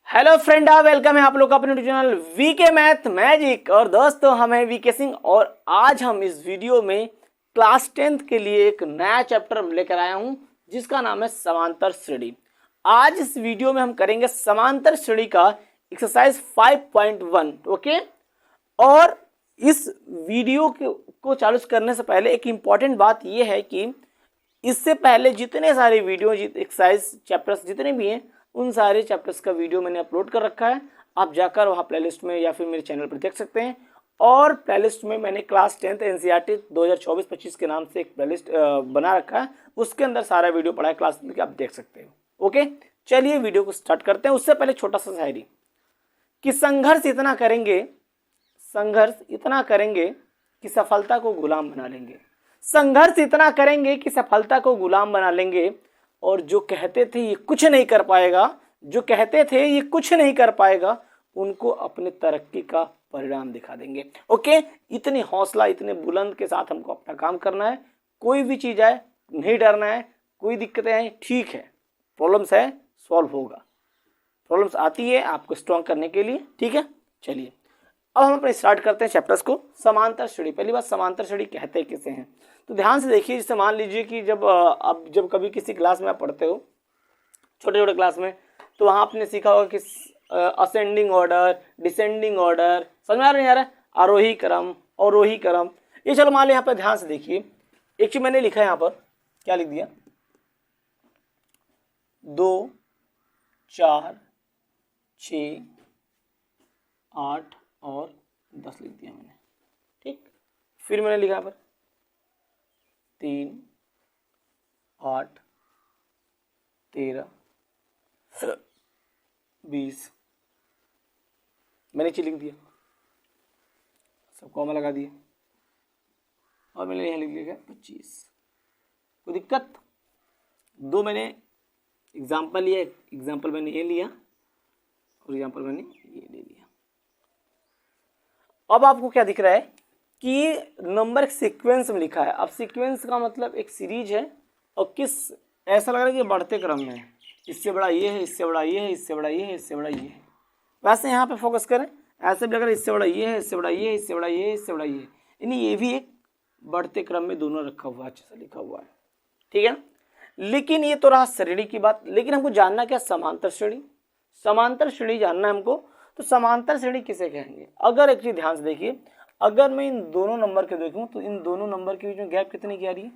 Hello friend, welcome है आप लोग का अपने चैनल वीके मैथ मैजिक। और दोस्तों, हम हैं वीके सिंह और आज हम इस वीडियो में क्लास 10th के लिए एक नया चैप्टर लेकर आया हूं जिसका नाम है समांतर श्रेणी। आज इस वीडियो में हम करेंगे समांतर श्रेणी का एक्सरसाइज 5.1। ओके, और इस वीडियो को चालू करने से पहले एक इम्पॉर्टेंट बात यह है कि इससे पहले जितने सारे वीडियो एक्सरसाइज चैप्टर्स जितने भी हैं उन सारे चैप्टर्स का वीडियो मैंने अपलोड कर रखा है। आप जाकर वहाँ प्लेलिस्ट में या फिर मेरे चैनल पर देख सकते हैं। और प्लेलिस्ट में मैंने क्लास 10th एनसीईआरटी 2024-25 के नाम से एक प्लेलिस्ट बना रखा है, उसके अंदर सारा वीडियो पड़ा है क्लास 10th का, आप देख सकते हो। ओके, चलिए वीडियो को स्टार्ट करते हैं। उससे पहले छोटा सा शायरी कि संघर्ष इतना करेंगे कि सफलता को गुलाम बना लेंगे। संघर्ष इतना करेंगे कि सफलता को गुलाम बना लेंगे। और जो कहते थे ये कुछ नहीं कर पाएगा, उनको अपने तरक्की का परिणाम दिखा देंगे। ओके, इतनी हौसला, इतने बुलंद के साथ हमको अपना काम करना है। कोई भी चीज आए नहीं डरना है, कोई दिक्कतें आए ठीक है, प्रॉब्लम्स है सॉल्व होगा। प्रॉब्लम्स आती है आपको स्ट्रॉन्ग करने के लिए, ठीक है। चलिए अब हम अपने स्टार्ट करते हैं चैप्टर्स को। समांतर श्रेणी, पहली बात समांतर श्रेणी कहते किसे हैं तो ध्यान से देखिए। जैसे मान लीजिए कि जब कभी किसी क्लास में आप पढ़ते हो, छोटे छोटे क्लास में, तो वहाँ आपने सीखा होगा कि असेंडिंग ऑर्डर, डिसेंडिंग ऑर्डर, समझ में आ रहा है, आरोही क्रम अवरोही क्रम। ये चलो मान लो यहाँ पर ध्यान से देखिए, एक चीज मैंने लिखा है यहाँ पर, क्या लिख दिया, 2 4 6 8 और 10 लिख दिया मैंने, ठीक। फिर मैंने लिखा पर 3 8 13 20 मैंने नीचे लिख दिया, सब कॉमा लगा दिया। और मैंने यहाँ लिख लिया 25। कोई दिक्कत? 2 मैंने एग्जाम्पल लिया, एग्जाम्पल मैंने ये लिया और एग्जाम्पल मैंने ये ले लिया। अब आपको क्या दिख रहा है कि नंबर सीक्वेंस में लिखा है। अब सीक्वेंस का मतलब एक सीरीज है और ऐसा लग रहा है कि बढ़ते क्रम में है, इससे बड़ा ये है, इससे बड़ा ये है, इससे बड़ा ये है, इससे बड़ा ये है। वैसे यहाँ पे फोकस करें, ऐसे भी लग रहा है इससे बड़ा ये है, इससे बड़ा ये है, इससे बड़ा ये है, इससे बड़ा ये है, यानी ये भी एक बढ़ते क्रम में दोनों रखा हुआ है, अच्छे से लिखा हुआ है, ठीक है ना। लेकिन ये तो रहा श्रेणी की बात, लेकिन हमको जानना क्या, समांतर श्रेणी। समांतर श्रेणी जानना है हमको, तो समांतर श्रेणी किसे कहेंगे। अगर एक चीज ध्यान से देखिए, अगर मैं इन दोनों नंबर के देखूं तो इन दोनों नंबर के बीच में गैप कितनी की आ रही है,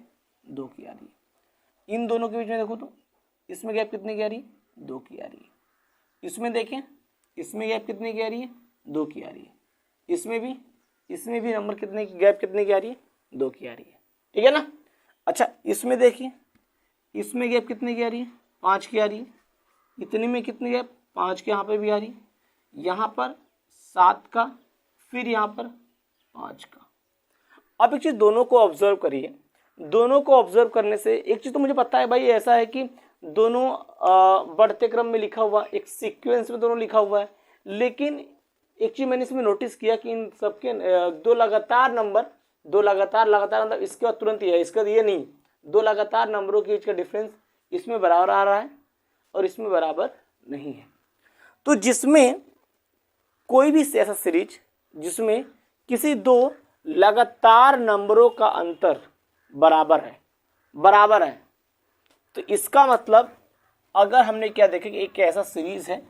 2 की आ रही है। इन दोनों के बीच में देखो तो इसमें गैप कितनी की आ रही है, 2 की आ रही है। इसमें देखें, इसमें गैप कितनी की आ रही है, 2 की आ रही है। इसमें भी नंबर कितने की गैप कितने की आ रही है, 2 की आ रही है, ठीक है ना। अच्छा, इसमें देखिए, इसमें गैप कितने की आ रही है, 5 की आ रही है। इतने में कितनी गैप, 5 की यहाँ पर भी आ रही है, यहाँ पर 7 का, फिर यहाँ पर 5 का। अब एक चीज दोनों को ऑब्जर्व करिए। दोनों को ऑब्जर्व करने से एक चीज तो मुझे पता है भाई, ऐसा है कि दोनों बढ़ते क्रम में लिखा हुआ, एक सीक्वेंस में दोनों लिखा हुआ है। लेकिन एक चीज मैंने इसमें नोटिस किया कि इन सबके 2 लगातार नंबर, 2 लगातार मतलब इसके बाद तुरंत ही है, इसका ये नहीं, 2 लगातार नंबरों के बीच का डिफरेंस इसमें बराबर आ रहा है और इसमें बराबर नहीं है। तो जिसमें कोई भी ऐसा सीरीज जिसमें किसी 2 लगातार नंबरों का अंतर बराबर है, तो इसका मतलब अगर हमने क्या देखा कि एक ऐसा सीरीज है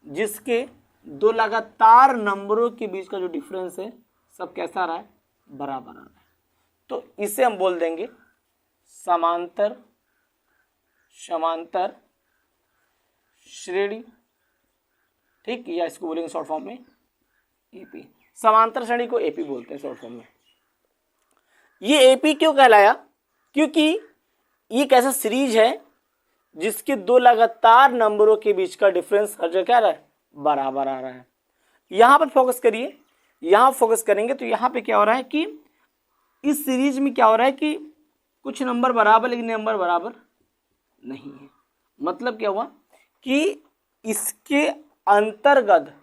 जिसके 2 लगातार नंबरों के बीच का जो डिफरेंस है सब कैसा आ रहा है, बराबर आ रहा है, तो इसे हम बोल देंगे समांतर श्रेणी, ठीक। या इसको बोलेंगे शॉर्ट फॉर्म में एपी। समांतर श्रेणी को एपी बोलते हैं शॉर्ट फॉर्म में। ये एपी क्यों कहलाया, क्योंकि ये एक ऐसा सीरीज है जिसके 2 लगातार नंबरों के बीच का डिफरेंस हर जगह क्या रहा है, बराबर आ रहा है। यहां पर फोकस करिए, यहां फोकस करेंगे तो यहां पे क्या हो रहा है कि इस सीरीज में क्या हो रहा है कि कुछ नंबर बराबर लेकिन नंबर बराबर नहीं है। मतलब क्या हुआ कि इसके अंतर्गत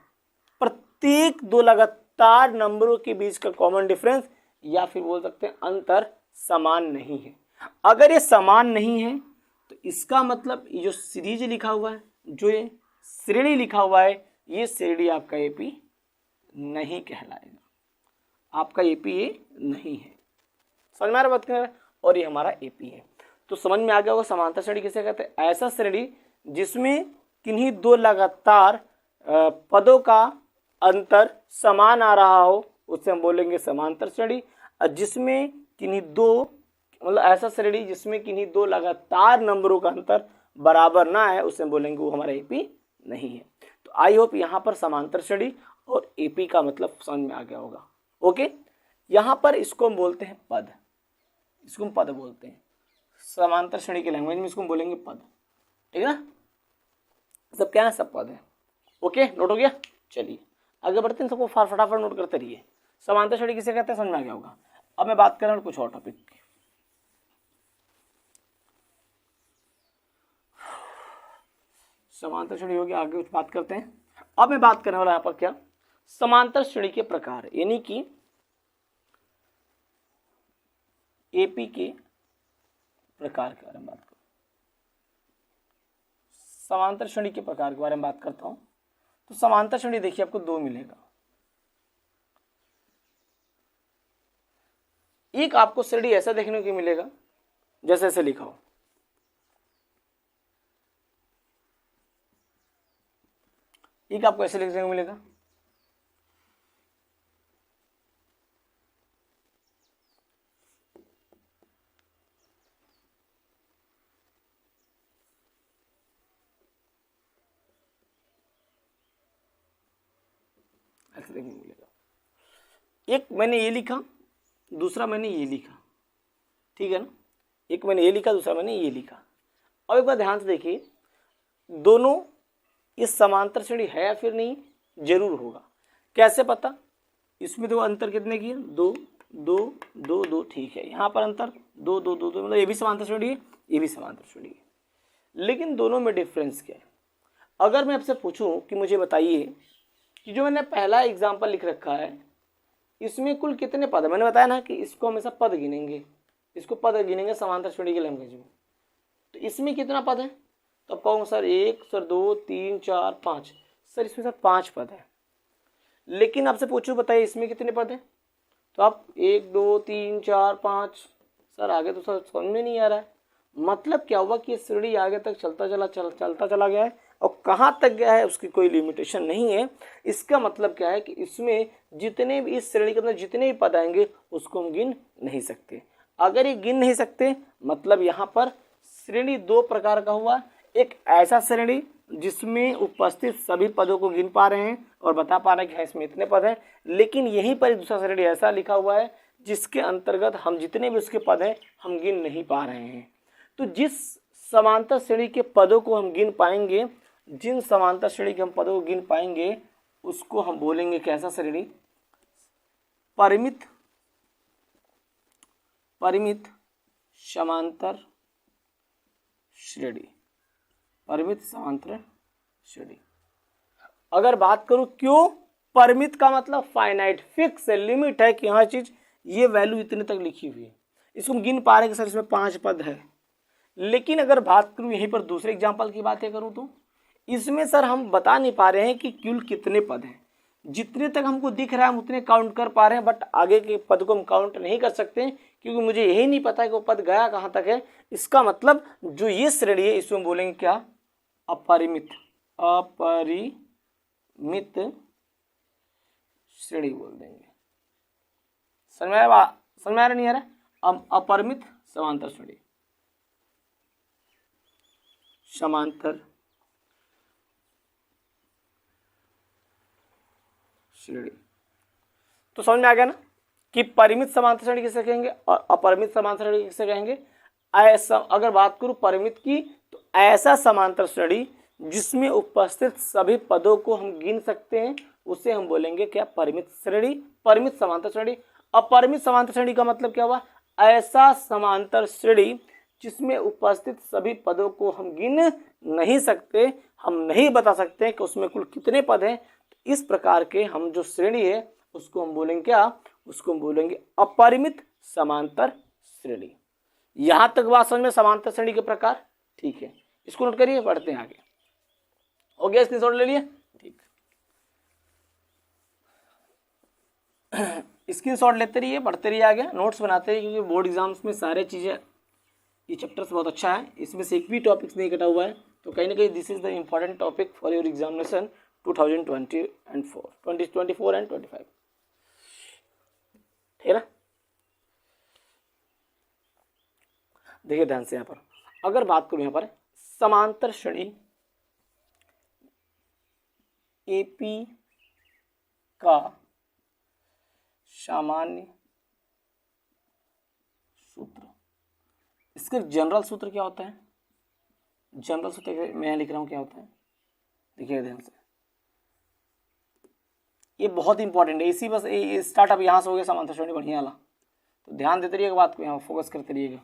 प्रत्येक 2 लगातार नंबरों के बीच का कॉमन डिफरेंस या फिर बोल सकते हैं अंतर समान नहीं है। अगर ये समान नहीं है तो इसका मतलब ये जो सीरीज लिखा हुआ है, जो ये श्रेणी लिखा हुआ है, ये श्रेणी आपका एपी नहीं कहलाएगा, आपका एपी ये नहीं है। समझ में आ रहा बात कर, और ये हमारा एपी है। तो समझ में आ गया होगा समांतर श्रेणी किसे कहते हैं? ऐसा श्रेणी जिसमें किन्हीं दो लगातार पदों का अंतर समान आ रहा हो उसे हम बोलेंगे समांतर श्रेणी। और जिसमें किन्हीं दो, मतलब ऐसा श्रेणी जिसमें किन्हीं दो लगातार नंबरों का अंतर बराबर ना है उसे हम बोलेंगे वो हमारा एपी नहीं है। तो आई होप यहाँ पर समांतर श्रेणी और एपी का मतलब समझ में आ गया होगा। ओके, यहाँ पर इसको हम बोलते हैं पद, इसको हम पद बोलते हैं समांतर श्रेणी के लैंग्वेज में, इसको हम बोलेंगे पद। ठीक है ना, सब क्या है, सब पद है। ओके, नोट हो गया। चलिए आगे बढ़ते हैं, सबको फटाफट नोट करते रहिए। समांतर श्रेणी किसे कहते हैं समझ में आ गया होगा। अब मैं बात कर रहा हूँ कुछ और टॉपिक की। समांतर श्रेणी होगी, आगे कुछ बात करते हैं। अब मैं बात करने वाला यहाँ पर क्या, समांतर श्रेणी के प्रकार, यानी कि एपी के प्रकार के बारे में बात करूँ। समांतर श्रेणी के प्रकार के बारे में बात करता हूँ। तो समांतर श्रेणी देखिए आपको दो मिलेगा। एक आपको श्रेणी ऐसा देखने को मिलेगा जैसे ऐसे लिखा हो, एक आपको ऐसे लिखने को मिलेगा, ऐसे देखने को मिलेगा। एक मैंने ये लिखा, दूसरा मैंने ये लिखा, ठीक है ना, एक मैंने ये लिखा, दूसरा मैंने ये लिखा। अब एक बार ध्यान से देखिए, दोनों इस समांतर श्रेणी है या फिर नहीं, जरूर होगा। कैसे पता, इसमें तो अंतर कितने की है, दो दो दो दो, ठीक है। यहाँ पर अंतर दो दो दो दो, मतलब ये भी समांतर श्रेणी है, ये भी समांतर श्रेणी है। लेकिन दोनों में डिफरेंस क्या है? अगर मैं आपसे पूछूं कि मुझे बताइए कि जो मैंने पहला एग्जाम्पल लिख रखा है इसमें कुल कितने पद है, मैंने बताया ना कि इसको हमेशा पद गिनेंगे, इसको पद गिनेंगे समांतर श्रेणी के लैंग्वेज में। तो इसमें कितना पद है? तो अब कहूँगा सर 1, सर 2, 3, 4, 5, सर इसमें सर 5 पद है। लेकिन आपसे पूछूं बताइए इसमें कितने पद हैं? तो आप 1, 2, 3, 4, 5, सर आगे तो सर समझ में नहीं आ रहा है। मतलब क्या हुआ कि ये श्रेणी आगे तक चलता चला गया है, और कहाँ तक गया है उसकी कोई लिमिटेशन नहीं है। इसका मतलब क्या है कि इसमें जितने भी, इस श्रेणी के अंदर जितने भी पद आएंगे उसको हम गिन नहीं सकते। अगर ये गिन नहीं सकते मतलब यहाँ पर श्रेणी दो प्रकार का हुआ। एक ऐसा श्रेणी जिसमें उपस्थित सभी पदों को गिन पा रहे हैं और बता पा रहे हैं कि हाँ इसमें इतने पद हैं, लेकिन यहीं पर दूसरा श्रेणी ऐसा लिखा हुआ है जिसके अंतर्गत हम जितने भी उसके पद हैं हम गिन नहीं पा रहे हैं। तो जिस समांतर श्रेणी के पदों को हम गिन पाएंगे, जिन समांतर श्रेणी के हम पदों को गिन पाएंगे उसको हम बोलेंगे कैसा श्रेणी, परिमित समांतर श्रेणी, परिमित समांतर श्रेणी। अगर बात करूं क्यों, परिमित का मतलब फाइनाइट, फिक्स है, लिमिट है कि हाँ चीज ये वैल्यू इतने तक लिखी हुई है, इसको हम गिन पा रहे हैं कि सर इसमें 5 पद है। लेकिन अगर बात करूं यहीं पर दूसरे एग्जाम्पल की बातें करूं तो इसमें सर हम बता नहीं पा रहे हैं कि कुल कितने पद हैं। जितने तक हमको दिख रहा है हम उतने काउंट कर पा रहे हैं, बट आगे के पद को हम काउंट नहीं कर सकते क्योंकि मुझे यही नहीं पता है कि वो पद गया कहाँ तक है। इसका मतलब जो ये श्रेणी है इसमें बोलेंगे क्या, अपरिमित श्रेणी बोल देंगे। समझ में आ रहा नहीं आ रहा? अपरिमित समांतर श्रेणी, समांतर श्रेणी। तो समझ में आ गया ना कि परिमित समांतर श्रेणी किसे कहेंगे और अपरिमित समांतर श्रेणी किसे कहेंगे। ऐसा अगर बात करूं परिमित की तो ऐसा समांतर श्रेणी जिसमें उपस्थित सभी पदों को हम गिन सकते हैं उसे हम बोलेंगे क्या, परिमित श्रेणी, परिमित समांतर श्रेणी। अपरिमित समांतर श्रेणी का मतलब क्या हुआ, ऐसा समांतर श्रेणी जिसमें उपस्थित सभी पदों को हम गिन नहीं सकते, हम नहीं बता सकते कि उसमें कुल कितने पद हैं। इस प्रकार के हम जो श्रेणी है उसको हम बोलेंगे क्या, उसको हम बोलेंगे अपरिमित समांतर श्रेणी। यहां तक बात समझ में समांतर श्रेणी के प्रकार, ठीक है। इसको नोट करिए, बढ़ते हैं आगे। हो गया, स्क्रीनशॉट ले लिया, ठीक। स्क्रीनशॉट लेते रहिए, पढ़ते रहिए आगे, नोट्स बनाते रहिए, क्योंकि बोर्ड एग्जाम्स में सारे चीज़ें, ये चैप्टर्स बहुत अच्छा है, इसमें से एक भी टॉपिक्स नहीं कटा हुआ है, तो कहीं ना कहीं this is the important topic for your examination 2024 and 25, ठीक है ना। देखिए ध्यान से, यहाँ पर अगर बात करूँ, यहाँ पर समांतर श्रेणी एपी का सामान्य सूत्र, इसका जनरल सूत्र क्या होता है, जनरल सूत्र मैं लिख रहा हूं क्या होता है, देखिए ध्यान से, ये बहुत इंपॉर्टेंट है, इसी बस स्टार्टअप यहां से हो गया समांतर श्रेणी बढ़िया वाला, तो ध्यान देते रहिएगा बात को, यहाँ फोकस करते रहिएगा।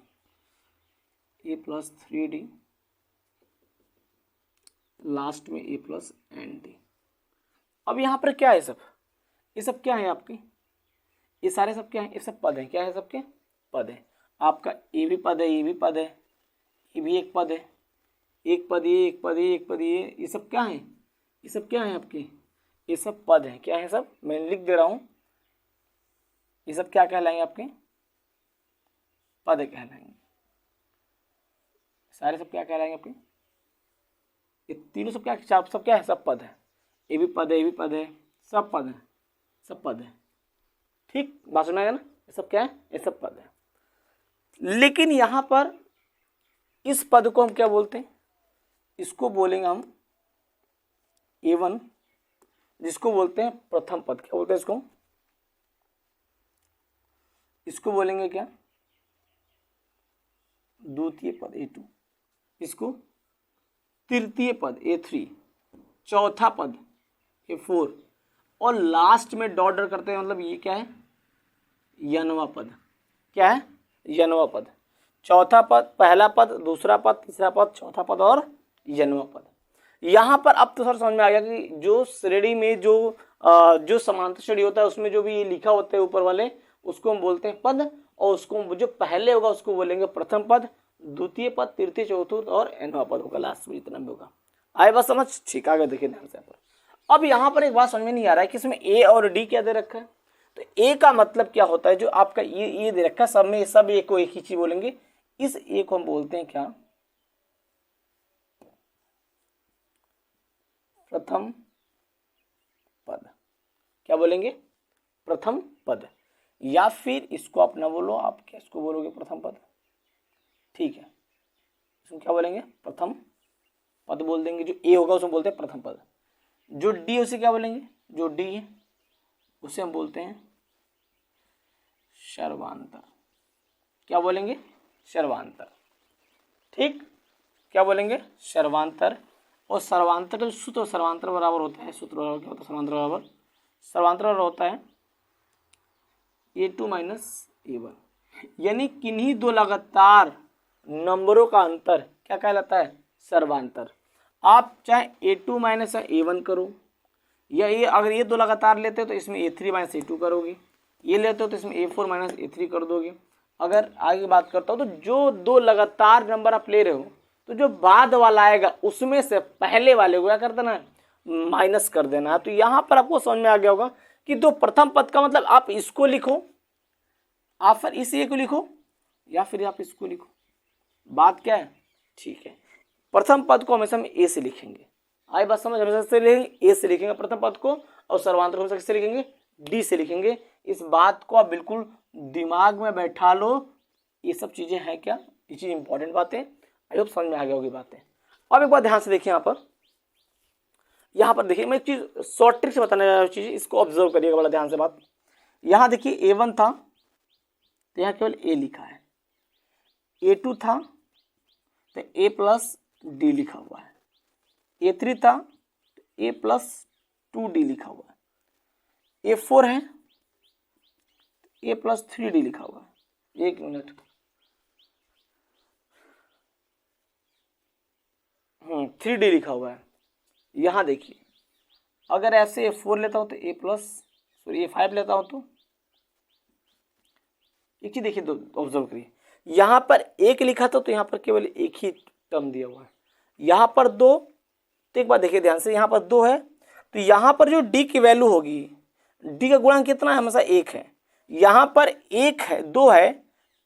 ए प्लस 3d लास्ट में ए प्लस एन डी। अब यहाँ पर क्या है सब, ये सब क्या है आपके, ये सारे सब क्या है, ये सब पद हैं, क्या है सबके पद है, आपका ए भी पद है, ये भी पद है, ये भी एक पद है, एक पद ये, एक पद ये, एक पद ये सब क्या है, ये सब क्या है आपके, ये सब पद हैं, क्या है सब, मैं लिख दे रहा हूँ, ये सब क्या कहलाएंगे आपके, पद कहलाएंगे, सारे सब क्या कहलाएंगे आपके, ये तीनों सब क्या, सब क्या है, सब पद है, ये भी पद है, ये भी पद है, सब पद है, सब पद है, ठीक, बात सुना है ना, ये सब क्या है, ये सब पद है। लेकिन यहां पर इस पद को हम क्या बोलते हैं, इसको बोलेंगे हम A1, जिसको बोलते हैं प्रथम पद, क्या बोलते हैं इसको, इसको बोलेंगे क्या, द्वितीय पद A2, इसको तृतीय पद A3, चौथा पद A4, और लास्ट में डॉट डॉट करते हैं, मतलब ये क्या है, यनवा पद, क्या है, यनवा पद, चौथा पद, पहला पद, दूसरा पद, तीसरा पद, चौथा पद और यनवा पद। यहाँ पर अब तो सर समझ में आ गया कि जो श्रेणी में जो समांतर श्रेणी होता है उसमें जो भी ये लिखा होता है ऊपर वाले, उसको हम बोलते हैं पद, और उसको जो पहले होगा उसको बोलेंगे प्रथम पद, द्वितीय पद, तृतीय, चौथा और एनवा पद होगा, लास्ट में इतना भी होगा। आए बात समझ, ठीक, आगे देखिए ध्यान से। अब यहाँ पर एक बात समझ में नहीं आ रहा है कि इसमें ए और डी क्या दे रखा है, तो ए का मतलब क्या होता है, जो आपका ये दे रखा है, सब में सब ए को एक ही चीज बोलेंगे, इस ए को हम बोलते हैं क्या, प्रथम पद, क्या बोलेंगे, प्रथम पद, या फिर इसको आप ना बोलो, आप क्या इसको बोलोगे प्रथम पद, ठीक है, इसको क्या बोलेंगे, प्रथम पद बोल देंगे, जो ए होगा उसमें बोलते हैं प्रथम पद, जो डी उसे क्या बोलेंगे, जो डी है उसे हम बोलते हैं सर्वांतर, क्या बोलेंगे, सर्वांतर, ठीक, क्या बोलेंगे, सर्वांतर। और सर्वांतर का सूत्र सर्वांतर बराबर होता है, सूत्र बराबर क्या होता है, सर्वांतर बराबर, सर्वांतर बराबर होता है A2 माइनस A1, यानी किन्हीं दो लगातार नंबरों का अंतर क्या कहलाता है, सर्वांतर। आप चाहे A2 माइनस A1 करो, या ये अगर ये दो लगातार लेते हो तो इसमें A3 माइनस A2 करोगे, ये लेते हो तो इसमें A4 माइनस A3 कर दोगे। अगर आगे बात करता हूँ तो जो दो लगातार नंबर आप ले रहे हो, तो जो बाद वाला आएगा उसमें से पहले वाले को क्या कर देना है, माइनस कर देना है। तो यहाँ पर आपको समझ में आ गया होगा कि दो प्रथम पद का मतलब आप इसको लिखो, आप फिर इस ए को लिखो, या फिर आप इसको लिखो, बात क्या है, ठीक है। प्रथम पद को हमेशा हम ए से लिखेंगे, आई बात समझ, हमेशा से लिखेंगे, ए से लिखेंगे प्रथम पद को, और सर्वांतर को हमेशा किससे लिखेंगे, डी से लिखेंगे। इस बात को आप बिल्कुल दिमाग में बैठा लो, ये सब चीजें हैं क्या, ये चीज इंपॉर्टेंट बातें, आई होप समझ में आ गया होगी बातें। अब एक बार ध्यान से देखिए, यहाँ पर देखिए, मैं एक चीज शॉर्ट ट्रिक से बताने जा रहा हूँ चीज, इसको ऑब्जर्व करिएगा बड़ा ध्यान से बात। यहाँ देखिए A1 था तो यहाँ केवल ए लिखा है, A2 था तो A प्लस डी लिखा हुआ है, A3 था तो A प्लस 2D लिखा हुआ है, A4 है A प्लस 3D लिखा हुआ है। एक मिनट, 3D लिखा हुआ है। यहाँ देखिए, अगर ऐसे A4 लेता हूँ तो A प्लस सॉरी A5 लेता हूँ तो एक चीज देखिए, ऑब्जर्व करिए, यहाँ पर एक लिखा था तो यहाँ पर केवल एक ही टर्म दिया हुआ है, यहाँ पर दो तो एक बात देखिए ध्यान से, यहाँ पर 2 है तो यहाँ पर जो डी की वैल्यू होगी, डी का गुणांक कितना है, हमेशा 1 है। यहाँ पर 1 है, 2 है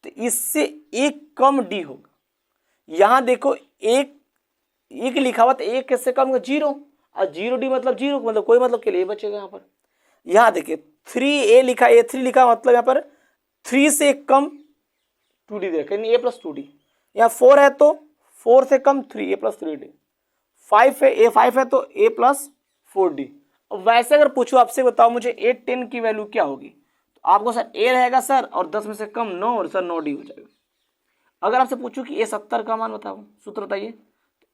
तो इससे 1 कम डी होगा। यहाँ देखो 1 लिखा हुआ तो 1 किससे कम होगा, 0, और 0 डी मतलब 0, मतलब कोई मतलब के लिए बचेगा। यहाँ पर यहाँ देखिए 3a लिखा, A3 लिखा, मतलब यहाँ पर 3 से कम 2d दे रखा है, a प्लस 2d। यहाँ 4 है तो 4 से कम 3, a प्लस 3d। 5 है, A5 है तो a प्लस 4d। अब वैसे अगर पूछो आपसे, बताओ मुझे A10 की वैल्यू क्या होगी, तो आपको सर a रहेगा सर, और 10 में से कम 9, और सर 9d हो जाएगा। अगर आपसे पूछूं कि A70 का मान बताओ, सूत्र बताइए,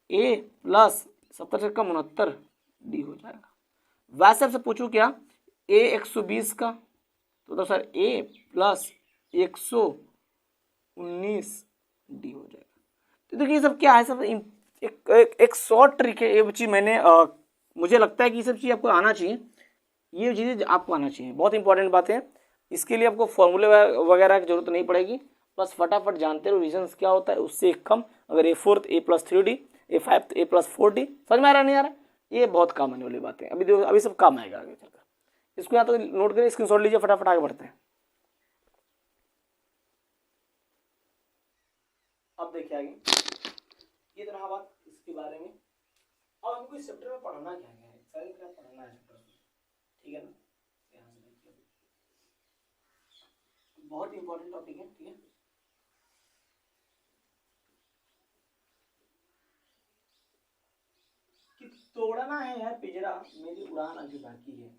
a प्लस 70 से कम 69d हो जाएगा। वैसे आपसे पूछूं क्या a 120 का, तो सर a प्लस 119d हो जाएगा। तो देखिए ये सब क्या है, सब एक शॉर्ट ट्रिक है। ये चीज़ मैंने मुझे लगता है कि ये सब चीज़ आपको आना चाहिए, ये चीज़ें आपको आना चाहिए, बहुत इंपॉर्टेंट बात है। इसके लिए आपको फॉर्मूले वगैरह की जरूरत नहीं पड़ेगी, बस फटाफट जानते रहो रीजन्स क्या होता है, उससे कम। अगर A4 तो a प्लस 3d, A5 तो a प्लस 4d। समझ में आ रहा नहीं आ रहा, ये बहुत काम आने वाली बात है। अभी सब काम आएगा आगे चलकर। इसको यहाँ तो नोट करिए, स्क्रीनशॉट लीजिए, फटाफट आगे बढ़ते हैं। अब देखिए आगे, ये तो रहा बात इसके बारे में। अब हमको इस चैप्टर में पढ़ना क्या है, एक्सरसाइज क्या पढ़ना है चैप्टर में, ठीक है ना। यहाँ से देखिए, बहुत इंपॉर्टेंट टॉपिक है, ठीक है। कि तोड़ना है यार पिंजरा, मेरी उड़ान अभी बाकी है।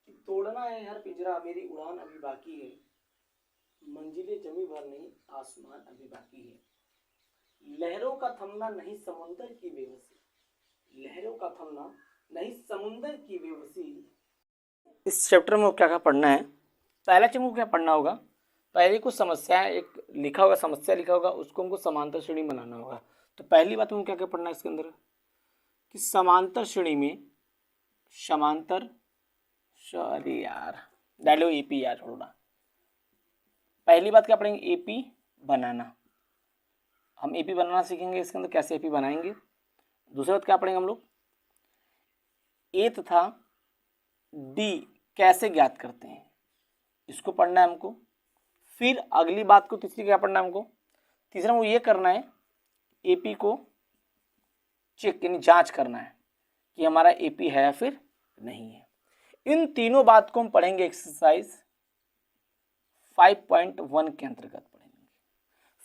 कि तोड़ना है यार पिंजरा, मेरी उड़ान अभी बाकी है। मंजिलें जमी भर नहीं, आसमान अभी बाकी है। लहरों का थमना नहीं समुंदर की बेबसी, लहरों का थमना नहीं समुंदर की बेबसी। इस चैप्टर में क्या क्या पढ़ना है, पहला चैप्टर को क्या पढ़ना होगा, पहले कुछ समस्या एक लिखा होगा, समस्या लिखा होगा, उसको हमको समांतर श्रेणी बनाना होगा। तो पहली बात हमको क्या क्या पढ़ना है इसके अंदर, कि समांतर श्रेणी में, समांतर, सॉरी यार डालो एपी यार थोड़ा। पहली बात क्या पढ़ेंगे, एपी बनाना। हम एपी बनाना सीखेंगे, इसके अंदर कैसे एपी बनाएंगे। दूसरी बात क्या पढ़ेंगे हम लोग, ए तथा डी कैसे ज्ञात करते हैं, इसको पढ़ना है हमको। फिर अगली बात को, तीसरी क्या पढ़ना है हमको, तीसरा हमको ये करना है, एपी को चेक यानी जांच करना है कि हमारा एपी है या फिर नहीं है। इन तीनों बात को हम पढ़ेंगे एक्सरसाइज 5.1 के अंतर्गत पढ़ेंगे।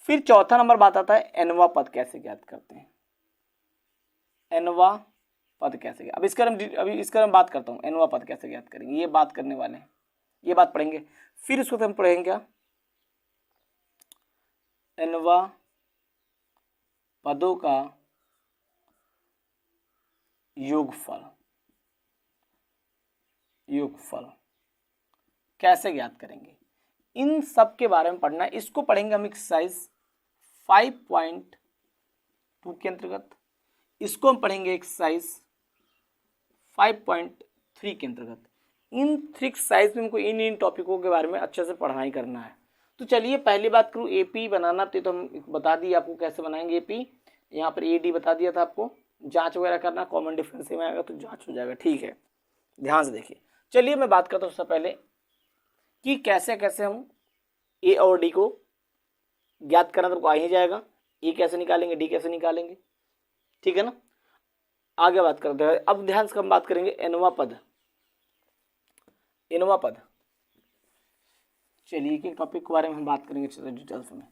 फिर चौथा नंबर बात आता है एनवा पद कैसे ज्ञात करते हैं, एनवा पद कैसे, अब इसका मैं बात करता हूँ, एनवा पद कैसे ज्ञात करेंगे, ये बात करने वाले हैं, ये बात पढ़ेंगे। फिर इसको हम पढ़ेंगे क्या, एनवा पदों का योगफल, योगफल कैसे ज्ञात करेंगे, इन सब के बारे में पढ़ना है। इसको पढ़ेंगे हम एक्सरसाइज 5.2 के अंतर्गत, इसको हम पढ़ेंगे एक्सरसाइज 5.3 के अंतर्गत। इन 3 एक्सरसाइज में हमको इन टॉपिकों के बारे में अच्छे से पढ़ाई करना है। तो चलिए पहली बात करूँ, एपी बनाना, तो हम बता दिए आपको कैसे बनाएंगे एपी। यहाँ पर एडी बता दिया था आपको, जांच वगैरह करना, कॉमन डिफरेंस में आएगा तो जांच हो जाएगा, ठीक है। ध्यान से देखिए, चलिए मैं बात करता हूँ सबसे पहले कि कैसे कैसे हम ए और डी को ज्ञात करना, तो आ ही जाएगा। ए कैसे निकालेंगे, डी कैसे निकालेंगे, ठीक है ना। आगे बात करते हैं, अब ध्यान से हम बात करेंगे एनवा पद, एनवा पद। चलिए एक टॉपिक के बारे में हम बात करेंगे डिटेल्स में।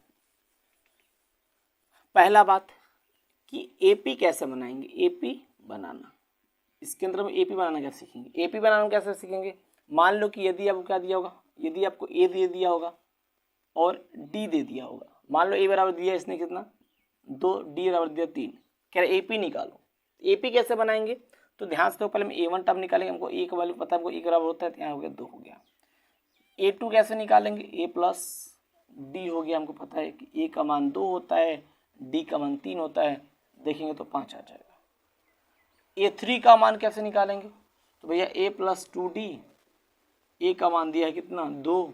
पहला बात कि एपी कैसे बनाएंगे, एपी बनाना, इसके अंदर हम एपी बनाना कैसे सीखेंगे। एपी बनाना कैसे सीखेंगे, मान लो कि यदि आपको क्या दिया होगा, यदि आपको ए दे दिया होगा और डी दे दिया होगा, मान लो ए बराबर दिया इसने कितना 2, डी बराबर दिया 3, कह रहे एपी निकालो। एपी कैसे बनाएंगे, तो ध्यान से, तो पहले हम ए1 टर्म निकालेंगे, हमको ए का वैल्यू पता है, हमको ए बराबर होता है, तो यहाँ हो गया 2 हो गया। ए2 कैसे निकालेंगे, ए प्लस डी हो गया, हमको पता है कि ए का मान 2 होता है, डी का मान 3 होता है, देखेंगे तो 5 आ जाएगा। ए3 का मान कैसे निकालेंगे, तो भैया ए प्लस 2d, ए का मान दिया है कितना 2,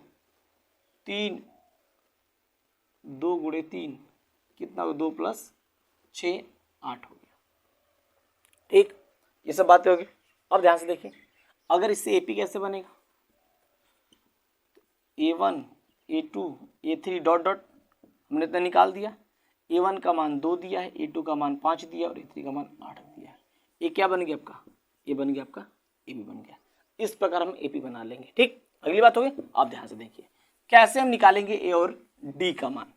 3, 2 गुणे 3 कितना, 2 प्लस 6 8 हो गया। ठीक, ये सब बातें होगी। अब ध्यान से देखिए, अगर इससे AP कैसे बनेगा, A1 A2 A3 dot dot हमने इतना निकाल दिया। A1 का मान 2 दिया है, A2 का मान 5 दिया और A3 का मान 8 दिया है। ये क्या बन गया आपका, ये बन गया आपका AB बन गया। इस प्रकार हम AP बना लेंगे। ठीक, अगली बात होगी, आप ध्यान से देखिए कैसे हम निकालेंगे A और D का मान।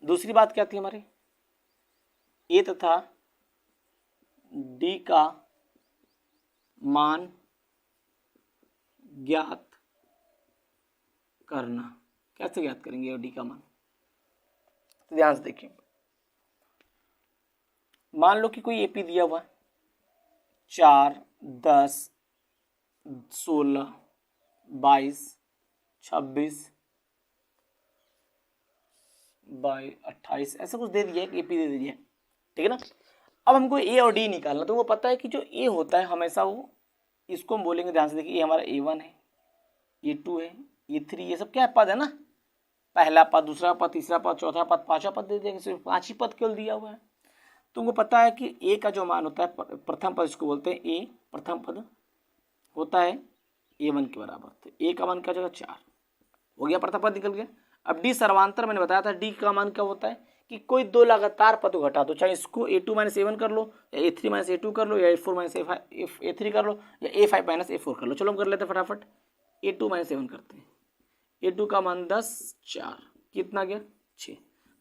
दूसरी बात क्या थी हमारी, A तथा D का मान ज्ञात करना। कैसे ज्ञात करेंगे A और D का मान, तो ध्यान से देखिए, मान लो कि कोई AP दिया हुआ है 4 10 16 22 26 22 28 ऐसा कुछ दे दिया है, AP दे दिया है, ठीक है ना। अब हमको A और D निकालना, तो वो पता है कि जो A होता है हमेशा वो, इसको हम बोलेंगे, ध्यान से देखिए, ये हमारा A1 है, A2 है, A3, ये सब क्या है, पद है ना, पहला पद, दूसरा पद, तीसरा पद, चौथा पद, पांचवा पद दे देंगे, सिर्फ 5 ही पद केवल दिया हुआ है। तुमको पता है कि A का जो मान होता है, प्रथम पद इसको बोलते हैं A, प्रथम पद होता है A1 के बराबर, तो A का मान क्या हो जाएगा 4, हो गया, प्रथम पद निकल गया। अब D सर्वांतर मैंने बताया था, D का मान क्या होता है कि कोई दो लगातार पद को घटा दो, चाहे इसको A2 - A1 कर लो, या A3 - A2 कर लो, या A4 - A3 कर लो, या A5 - A4 कर लो। चलो हम कर लेते हैं फटाफट, A2 - A1 करते हैं। A2 का मान 10 4 कितना गया 6।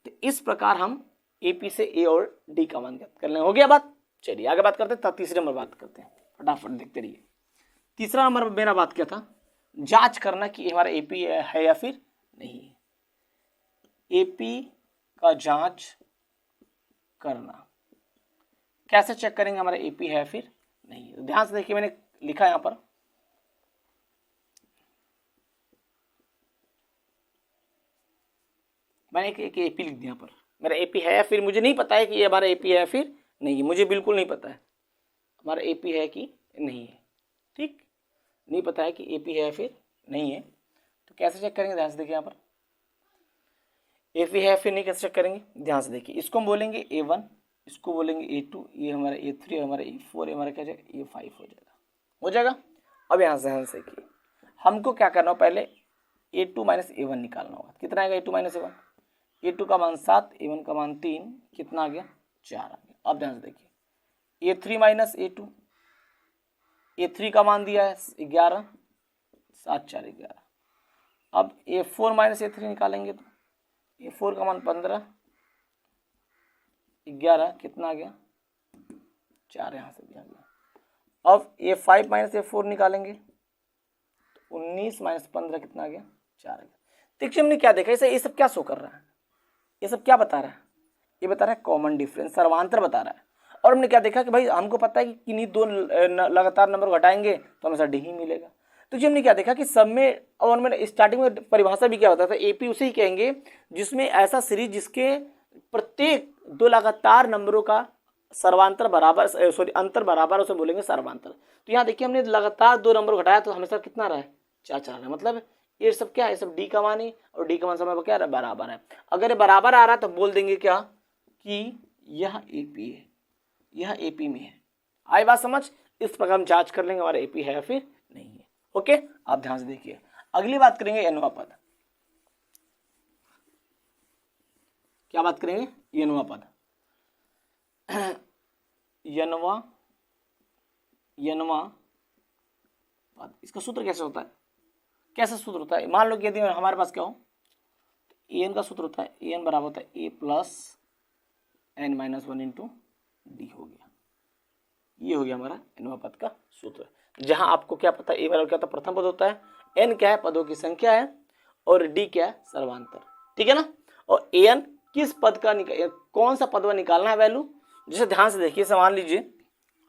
तो इस प्रकार हम AP से A और D का मान ज्ञात कर लेंगे। हो गया बात। चलिए आगे बात करते हैं, तीसरे नंबर बात करते हैं, फटाफट देखते रहिए। तीसरा नंबर मेरा बात क्या था, जांच करना कि हमारा AP है या फिर नहीं है। AP का जांच करना, कैसे चेक करेंगे हमारा AP है फिर नहीं है। ध्यान से देखिए, मैंने लिखा यहां पर, मैंने एक AP लिख दिया पर, मेरा AP है या फिर, मुझे नहीं पता है कि ये हमारा AP है या फिर नहीं है, मुझे बिल्कुल नहीं पता है हमारा AP है कि नहीं है। ठीक, नहीं पता है कि AP है या फिर नहीं है, तो कैसे चेक करेंगे, ध्यान से देखिए, यहाँ पर AP है फिर नहीं कैसे चेक करेंगे, ध्यान से देखिए, इसको हम बोलेंगे A1, इसको बोलेंगे A2, ये हमारा A3, हमारा A4, हमारा क्या जाएगा A5 हो जाएगा। अब यहाँ से ध्यान से देखिए, हमको क्या करना हो, पहले A2 - A1 निकालना होगा। कितना आएगा A2 - A1, A2 का मान 7, A1 का मान 3, कितना आ गया 4 आ गया। अब ध्यान से देखिए, A3 - A2, A3 का मान दिया है 11, 7 4 11। अब A4 - A3 निकालेंगे तो A4 का मान 15, 11, कितना आ गया 4, यहाँ से भी आ गया। अब A5 - A4 निकालेंगे तो 19 - 15 कितना आ गया 4 आ गया। देखिए हमने क्या देखा, ये सब क्या शो कर रहा है, ये सब क्या बता रहा है, ये बता रहा है कॉमन डिफरेंस, सर्वांतर बता रहा है। और हमने क्या देखा कि भाई हमको पता है कि किन्हीं दो लगातार नंबर घटाएंगे तो हमेशा D ही मिलेगा। तो जी हमने क्या देखा कि सब में, और मैंने स्टार्टिंग में परिभाषा भी क्या होता था, AP उसे ही कहेंगे जिसमें ऐसा सीरीज जिसके प्रत्येक दो लगातार नंबरों का सर्वांतर बराबर, सॉरी अंतर बराबर, उसे बोलेंगे सर्वांतर। तो यहाँ देखिए हमने लगातार दो नंबर घटाया तो हमेशा कितना रहा है 4 रहा है, मतलब ये सब क्या है, सब D का मान है, और D का मान समय क्या है बराबर है। अगर ये बराबर आ रहा है तो बोल देंगे क्या कि यह AP है, यह AP में है। आई बात समझ, इस प्रकार हम जांच कर लेंगे हमारा AP है या फिर नहीं है। ओके, आप ध्यान से देखिए, अगली बात करेंगे nवां पद। क्या बात करेंगे, nवां पद। नवां पद, इसका सूत्र कैसे होता है, कैसा सूत्र होता है, मान लो कि यदि हमारे पास क्या हो, तो an का सूत्र होता है, an बराबर होता है A + n - 1 × D हो गया। ये हो गया हमारा nवां पद का सूत्र, जहां आपको क्या पता है, A बराबर क्या होता है, प्रथम पद होता है, n क्या है पदों की संख्या है, और D क्या है सर्वांतर, ठीक है ना। और an किस पद का कौन सा पद निकालना है वैल्यू, जैसे ध्यान से देखिए, मान लीजिए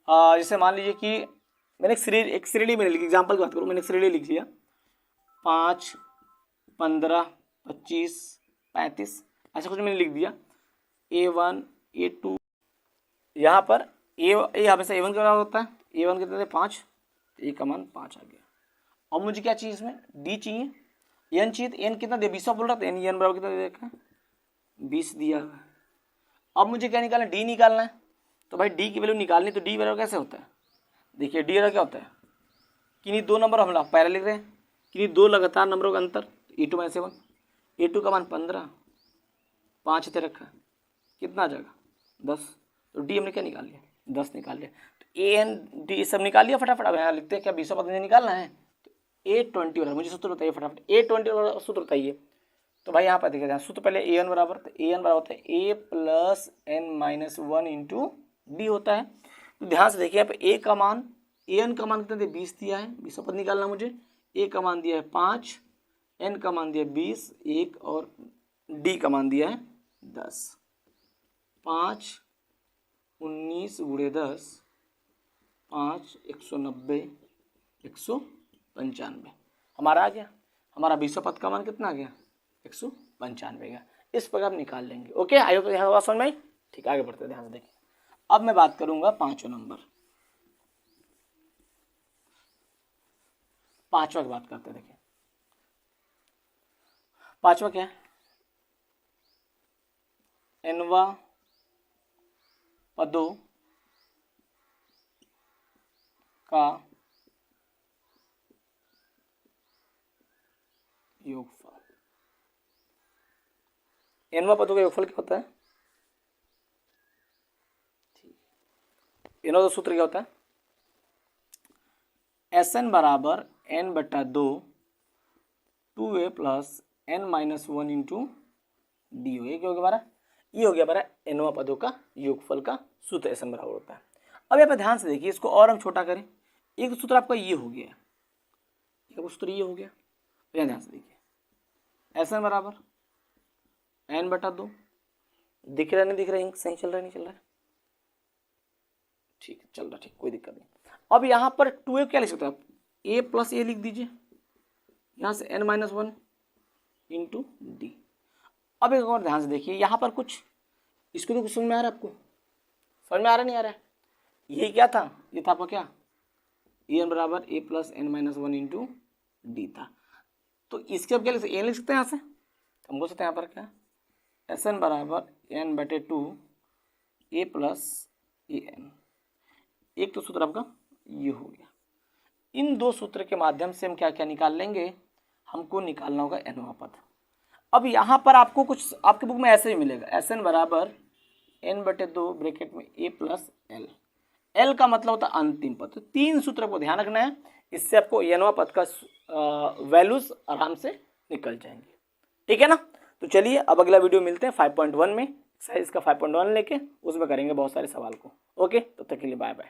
जैसे मान लीजिए कि मैंने एक श्रेणी मैंने लिखी, एग्जाम्पल की बात करूँ, मैंने एक श्रेणी लिख लिया 5 15 25 35, ऐसा कुछ मैंने लिख दिया, A1 A2, यहाँ पर A हमेशा A1 का बराबर होता है, A1 कितने थे 5, A का मान 5 आ गया। अब मुझे क्या चाहिए, इसमें D चाहिए, n चाहिए, तो n कितना दे 20 बोल रहा था, n बराबर कितना दे रखा है 20 दिया हुआ है। अब मुझे क्या निकालना है, D निकालना है, तो भाई डी की वैल्यू निकालनी, तो डी बराबर कैसे होता है, देखिए डी बराबर क्या होता है, किन्हीं दो नंबर हम लोग पहले लिख रहे हैं, किन्हीं दो लगातार नंबरों का अंतर, e2 माइनस ए1, e2 का मान 15, 5 दे रखा है, कितना आ जाएगा 10, तो डी हमने क्या निकाल लिया 10 निकाल लिया। तो ए एन डी सब निकाल लिया फटाफट। अब यहाँ लिखते हैं क्या 20 पद मुझे निकालना है, तो A20 वाला मुझे सूत्र बताइए फटाफट, A20 वाला सूत्र बताइए। तो भाई यहाँ पर देखिए सूत्र पहले ए एन बराबर, तो ए एन बराबर होता है A plus N minus 1 into D होता है। तो ध्यान से देखिए यहाँ पे ए का मान, ए एन का मान कितना 20 दिया है, 20 पद निकालना मुझे, ए का मान दिया है 5, एन का मान दिया है 20 1 और डी का मान दिया है 10। 5 19 गुणे 10 5 190 195 हमारा आ गया, हमारा 20 पद का मान कितना आ गया 195 का। इस प्रकार निकाल लेंगे। ओके, आई होप यहाँ बात समझ में आई। ठीक, आगे बढ़ते हैं, ध्यान से देखिए। अब मैं बात करूंगा पांचवा नंबर, पांचवा की बात करते हैं। देखिए पांचवा क्या है, एनवा पदों का योगफल। एनवा पदों का योगफल क्या होता है, एनवा का सूत्र क्या होता है, एस एन बराबर एन बटा 2 2a plus N minus 1 into d हो। क्या हो गया हमारा, ये हो गया हमारा एनवा पदों का योगफल का सूत्र एस एन बराबर होता है। अब यहाँ पे ध्यान से देखिए, इसको और हम छोटा करें, एक सूत्र आपका ये हो गया, एक सूत्र ये हो गया, यहाँ ध्यान से देखिए एस एन बराबर एन बटा 2, दिख रहा नहीं दिख रहा, सही चल रहा नहीं चल रहा है, ठीक चल रहा, ठीक कोई दिक्कत नहीं। अब यहाँ पर 2a क्या लिख सकते हैं आप, a प्लस ए लिख दीजिए, यहाँ से n माइनस 1 इंटू डी। अब एक और ध्यान से देखिए, यहाँ पर कुछ इसको तो कुछ समझ में आ रहा है आपको, समझ में आ रहा नहीं आ रहा है, यही क्या था, ये था आपका क्या ए एन बराबर A plus N minus 1 into D था। तो इसके अब क्या लिख सकते हैं, लिख सकते हैं यहाँ से, हम बोल सकते हैं यहाँ पर क्या एस एन बराबर एन बटे 2 ए प्लस ए एन। एक तो सूत्र आपका ये हो गया। इन दो सूत्र के माध्यम से हम क्या क्या निकाल लेंगे, हमको निकालना होगा एनवा पद। अब यहाँ पर आपको कुछ आपके बुक में ऐसे ही मिलेगा, एस एन बराबर एन बटे 2 ब्रैकेट में ए प्लस एल, एल का मतलब होता है अंतिम पद। तो तीन सूत्र को ध्यान रखना है, इससे आपको एनवा पद का वैल्यूज आराम से निकल जाएंगे, ठीक है ना। तो चलिए अब अगला वीडियो मिलते हैं 5.1 में, एक्सरसाइज का 5.1 लेके उसमें करेंगे बहुत सारे सवाल को। ओके, तब तक के लिए बाय बाय।